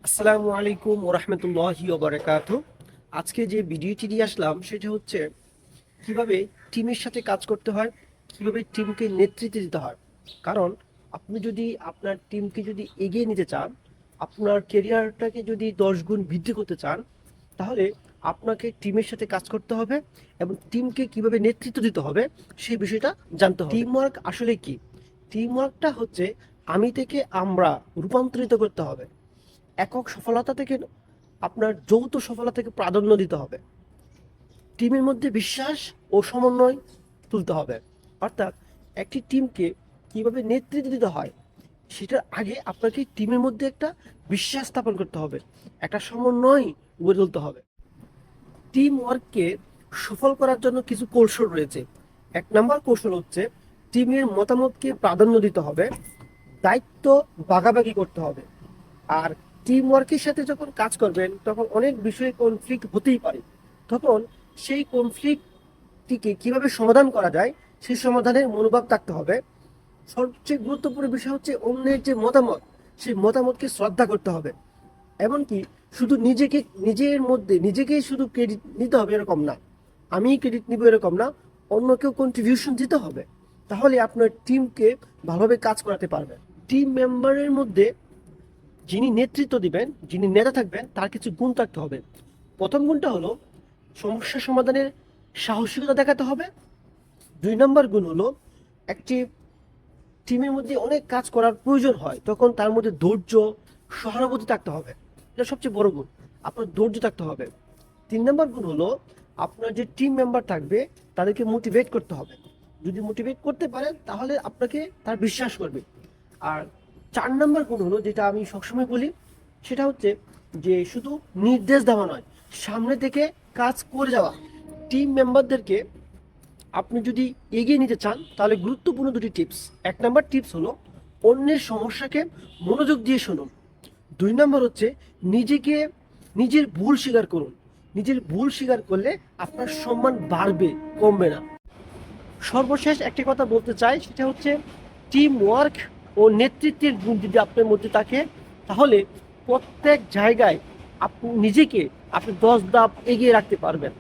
আসসালামু আলাইকুম ওরহমতুল্লাহি ওবারাকাতুহু। আজকে যে ভিডিওটি নিয়ে আসলাম সেটা হচ্ছে কিভাবে টিমের সাথে কাজ করতে হয়, কিভাবে টিমকে নেতৃত্ব দিতে হয়। কারণ আপনি যদি আপনার টিমকে যদি এগিয়ে নিতে চান, আপনার কেরিয়ারটাকে যদি 10 গুণ বৃদ্ধি করতে চান, তাহলে আপনাকে টিমের সাথে কাজ করতে হবে এবং টিমকে কিভাবে নেতৃত্ব দিতে হবে সেই বিষয়টা জানতে হবে। টিম ওয়ার্ক আসলে কি? টিম ওয়ার্কটা হচ্ছে আমি থেকে আমরা রূপান্তরিত করতে হবে। একক সফলতা থেকে আপনার যৌথ সফলতাকে প্রাধান্য দিতে হবে। টিমের মধ্যে বিশ্বাস ও সমন্বয় তুলতে হবে। অর্থাৎ একটি টিমকে কিভাবে নেতৃত্ব দিতে হয় সেটার আগে আপনাকে টিমের মধ্যে একটা বিশ্বাস স্থাপন করতে হবে, একটা সমন্বয় গড়ে তুলতে হবে। টিম ওয়ার্ককে সফল করার জন্য কিছু কৌশল রয়েছে। 1 নম্বর কৌশল হচ্ছে টিমের মতামতকে প্রাধান্য দিতে হবে, দায়িত্ব ভাগাভাগি করতে হবে। আর টিম ওয়ার্কের সাথে যখন কাজ করবেন তখন অনেক বিষয়ে কনফ্লিক্ট হতেই পারে। তখন সেই কনফ্লিক্টটিকে কিভাবে সমাধান করা যায় সেই সমাধানের মনোভাব থাকতে হবে। সবচেয়ে গুরুত্বপূর্ণ বিষয় হচ্ছে অন্যের যে মতামত, সেই মতামতকে শ্রদ্ধা করতে হবে। এমনকি শুধু নিজের মধ্যে নিজেকেই শুধু ক্রেডিট নিতে হবে এরকম না, আমি ক্রেডিট নিব এরকম না, অন্যকেও কন্ট্রিবিউশন দিতে হবে। তাহলে আপনার টিমকে ভালোভাবে কাজ করাতে পারবেন। টিম মেম্বারের মধ্যে যিনি নেতৃত্ব দিবেন, যিনি নেতা থাকবেন, তার কিছু গুণ থাকতে হবে। প্রথম গুণটা হলো সমস্যা সমাধানের সাহসিকতা দেখাতে হবে। 2 নম্বর গুণ হলো একটি টিমের মধ্যে অনেক কাজ করার প্রয়োজন হয়, তখন তার মধ্যে ধৈর্য, সহানুভূতি থাকতে হবে। এটা সবচেয়ে বড় গুণ, আপনার ধৈর্য থাকতে হবে। 3 নম্বর গুণ হলো আপনার যে টিম মেম্বার থাকবে তাদেরকে মোটিভেট করতে হবে। যদি মোটিভেট করতে পারেন তাহলে আপনাকে তার বিশ্বাস করবে। আর 4 নম্বর গুণ হলো যেটা আমি সবসময় বলি, সেটা হচ্ছে যে শুধু নির্দেশ দেওয়া নয়, সামনে থেকে কাজ করে যাওয়া। টিম মেম্বারদেরকে আপনি যদি এগিয়ে নিতে চান তাহলে গুরুত্বপূর্ণ 2টি টিপস। 1 নম্বর টিপস হলো অন্যের সমস্যাকে মনোযোগ দিয়ে শুনুন। 2 নম্বর হচ্ছে নিজেকে নিজের ভুল স্বীকার করুন। নিজের ভুল স্বীকার করলে আপনার সম্মান বাড়বে, কমবে না। সর্বশেষ একটি কথা বলতে চাই, সেটা হচ্ছে টিম ওয়ার্ক ও নেতৃত্বের গুণ যদি আপনার মধ্যে থাকে তাহলে প্রত্যেক জায়গায় আপনি নিজেকে 10 ধাপ এগিয়ে রাখতে পারবেন।